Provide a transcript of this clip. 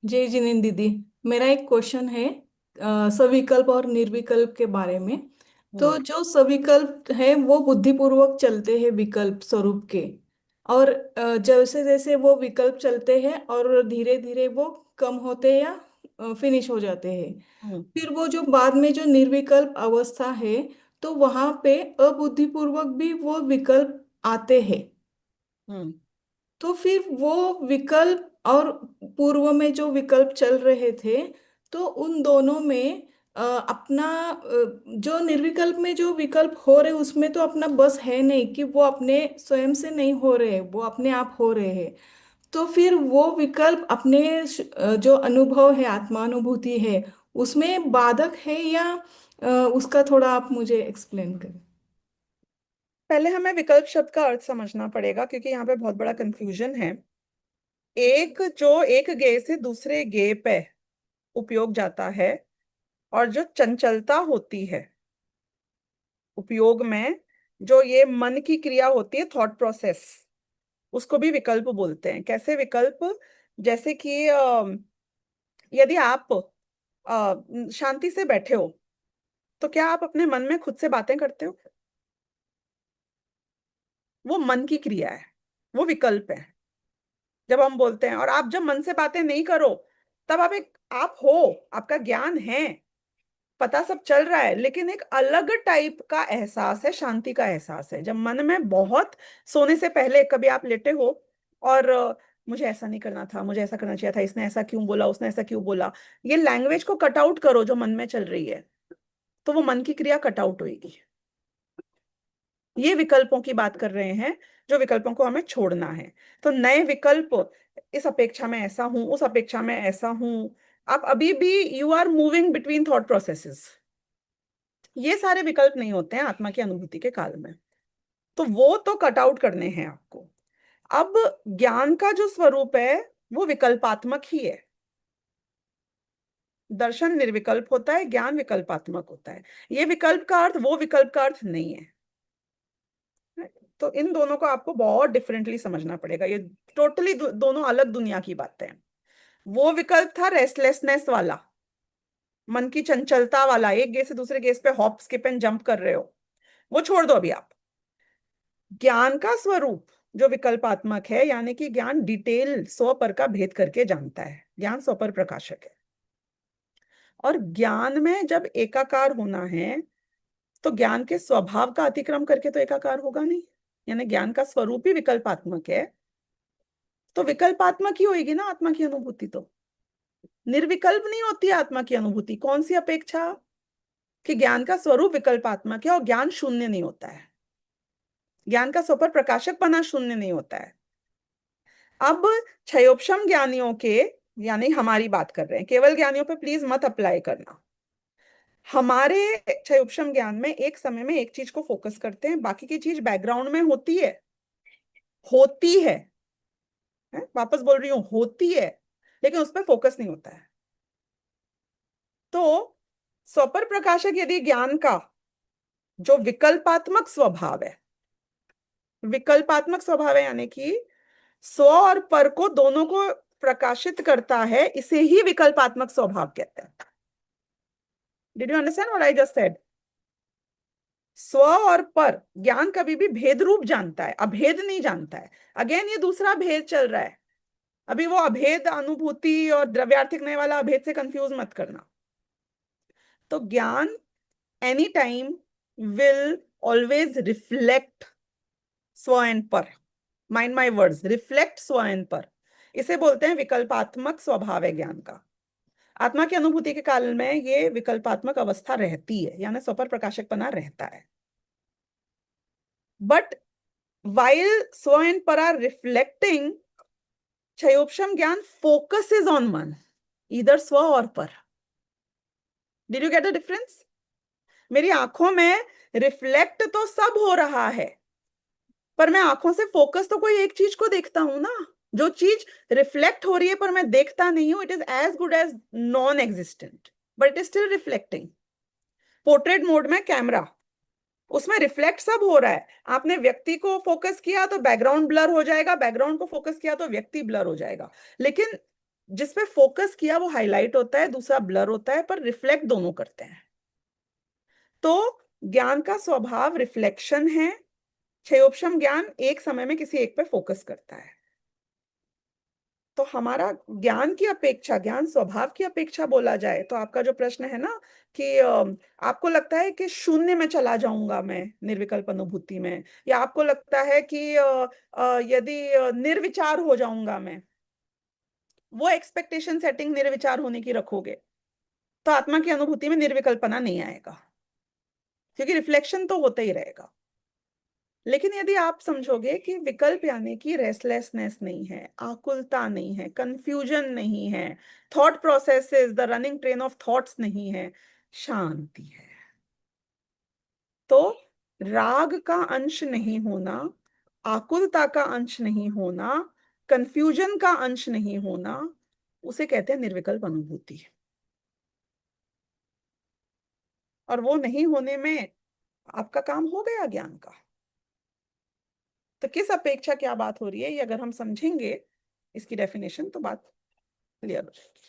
जय जिनेन्द्र दीदी। मेरा एक क्वेश्चन है सविकल्प और निर्विकल्प के बारे में। तो हम्म। जो सविकल्प है वो बुद्धिपूर्वक चलते हैं विकल्प स्वरूप के। और जैसे जैसे वो विकल्प चलते हैं और धीरे धीरे वो कम होते हैं या फिनिश हो जाते हैं। हम्म। फिर वो जो बाद में जो निर्विकल्प अवस्था है, तो वहां पे अबुद्धिपूर्वक भी वो विकल्प आते हैं। हम्म। तो फिर वो विकल्प और पूर्व में जो विकल्प चल रहे थे, तो उन दोनों में अपना जो निर्विकल्प में जो विकल्प हो रहे उसमें तो अपना बस है नहीं कि वो अपने स्वयं से नहीं हो रहे, वो अपने आप हो रहे हैं। तो फिर वो विकल्प अपने जो अनुभव है, आत्मानुभूति है, उसमें बाधक है या उसका थोड़ा आप मुझे एक्सप्लेन करें। पहले हमें विकल्प शब्द का अर्थ समझना पड़ेगा, क्योंकि यहाँ पे बहुत बड़ा कंफ्यूजन है। एक जो एक गे से दूसरे गे पे उपयोग जाता है, और जो चंचलता होती है उपयोग में, जो ये मन की क्रिया होती है, थॉट प्रोसेस, उसको भी विकल्प बोलते हैं। कैसे विकल्प? जैसे कि यदि आप शांति से बैठे हो, तो क्या आप अपने मन में खुद से बातें करते हो? वो मन की क्रिया है, वो विकल्प है जब हम बोलते हैं। और आप जब मन से बातें नहीं करो, तब आप हो, आपका ज्ञान है, पता सब चल रहा है, लेकिन एक अलग टाइप का एहसास है, शांति का एहसास है। जब मन में बहुत, सोने से पहले कभी आप लेटे हो और मुझे ऐसा नहीं करना था, मुझे ऐसा करना चाहिए था, इसने ऐसा क्यों बोला, उसने ऐसा क्यों बोला, ये लैंग्वेज को कट आउट करो जो मन में चल रही है, तो वो मन की क्रिया कट आउट होगी। ये विकल्पों की बात कर रहे हैं, जो विकल्पों को हमें छोड़ना है। तो नए विकल्प, इस अपेक्षा में ऐसा हूं, उस अपेक्षा में ऐसा हूं, आप अभी भी you are moving between thought processes, ये सारे विकल्प नहीं होते हैं आत्मा की अनुभूति के काल में। तो वो तो कट आउट करने हैं आपको। अब ज्ञान का जो स्वरूप है, वो विकल्पात्मक ही है। दर्शन निर्विकल्प होता है, ज्ञान विकल्पात्मक होता है। ये विकल्प का अर्थ वो विकल्प का अर्थ नहीं है। तो इन दोनों को आपको बहुत डिफरेंटली समझना पड़ेगा। ये टोटली दोनों अलग दुनिया की बातें हैं। वो विकल्प था रेस्टलेसनेस वाला, मन की चंचलता वाला, एक गेस से दूसरे गेस पे हॉप स्किप एंड जंप कर रहे हो, वो छोड़ दो अभी आप। ज्ञान का स्वरूप जो विकल्पात्मक है, यानी कि ज्ञान डिटेल स्व पर का भेद करके जानता है, ज्ञान स्व पर प्रकाशक है। और ज्ञान में जब एकाकार होना है, तो ज्ञान के स्वभाव का अतिक्रम करके तो एकाकार होगा नहीं। यानी ज्ञान का स्वरूप ही विकल्पात्मक है, तो विकल्पात्मक ही होगी ना आत्मा की अनुभूति। तो निर्विकल्प नहीं होती आत्मा की अनुभूति। कौन सी अपेक्षा? कि ज्ञान का स्वरूप विकल्पात्मक है और ज्ञान शून्य नहीं होता है, ज्ञान का स्वपर प्रकाशक पना शून्य नहीं होता है। अब क्षयोपशम ज्ञानियों के, यानी हमारी बात कर रहे हैं, केवल ज्ञानियों पे प्लीज मत अप्लाई करना। हमारे क्षयोपशम ज्ञान में एक समय में एक चीज को फोकस करते हैं, बाकी की चीज बैकग्राउंड में होती है। होती है, वापस बोल रही हूं, होती है, लेकिन उस पर फोकस नहीं होता है। तो स्वपर प्रकाशक यदि ज्ञान का जो विकल्पात्मक स्वभाव है, विकल्पात्मक स्वभाव है यानी कि स्व और पर को दोनों को प्रकाशित करता है, इसे ही विकल्पात्मक स्वभाव कहते हैं। Did you understand what I just said? स्व और पर, ज्ञान कभी भी भेद रूप जानता है, अभेद नहीं जानता है। अगेन ये दूसरा भेद चल रहा है। अभी वो अभेद अनुभूति और द्रव्यार्थिक नए वाला अभेद से कंफ्यूज मत करना। तो ज्ञान any time will always reflect स्व एंड पर। माइंड माई वर्ड्स, रिफ्लेक्ट स्व एंड पर। इसे बोलते हैं विकल्पात्मक स्वभाव है ज्ञान का। आत्मा की अनुभूति के काल में ये विकल्पात्मक अवस्था रहती है, यानी स्वपर प्रकाशकपना रहता है। बट वाइल स्व एंड पर आर रिफ्लेक्टिंग, क्षयोपशम ज्ञान फोकसेस ऑन मन, इधर स्व और पर। Did you get the difference? मेरी आंखों में रिफ्लेक्ट तो सब हो रहा है, पर मैं आंखों से फोकस तो कोई एक चीज को देखता हूं ना। जो चीज रिफ्लेक्ट हो रही है पर मैं देखता नहीं हूं, it is as good as non existent, but it is still reflecting. Portrait mode में कैमरा, उसमें रिफ्लेक्ट सब हो रहा है। आपने व्यक्ति को फोकस किया तो बैकग्राउंड ब्लर हो जाएगा, बैकग्राउंड को फोकस किया तो व्यक्ति ब्लर हो जाएगा, लेकिन जिस पे फोकस किया वो हाईलाइट होता है, दूसरा ब्लर होता है, पर रिफ्लेक्ट दोनों करते हैं। तो ज्ञान का स्वभाव रिफ्लेक्शन है। क्षयोपम ज्ञान एक समय में किसी एक पे फोकस करता है। तो हमारा ज्ञान की अपेक्षा, ज्ञान स्वभाव की अपेक्षा बोला जाए तो आपका जो प्रश्न है ना कि आपको लगता है कि शून्य में चला जाऊंगा मैं निर्विकल्प अनुभूति में, या आपको लगता है कि यदि निर्विचार हो जाऊंगा मैं, वो एक्सपेक्टेशन सेटिंग निर्विचार होने की रखोगे तो आत्मा की अनुभूति में निर्विकल्पना नहीं आएगा, क्योंकि रिफ्लेक्शन तो होता ही रहेगा। लेकिन यदि आप समझोगे कि विकल्प यानी कि रेस्टलेसनेस नहीं है, आकुलता नहीं है, कंफ्यूजन नहीं है, thought processes the running train of thoughts नहीं है, शांति है, तो राग का अंश नहीं होना, आकुलता का अंश नहीं होना, कंफ्यूजन का अंश नहीं होना, उसे कहते हैं निर्विकल्प अनुभूति। और वो नहीं होने में आपका काम हो गया ज्ञान का। तो किस अपेक्षा क्या बात हो रही है, ये अगर हम समझेंगे इसकी डेफिनेशन तो बात क्लियर हो जाएगी।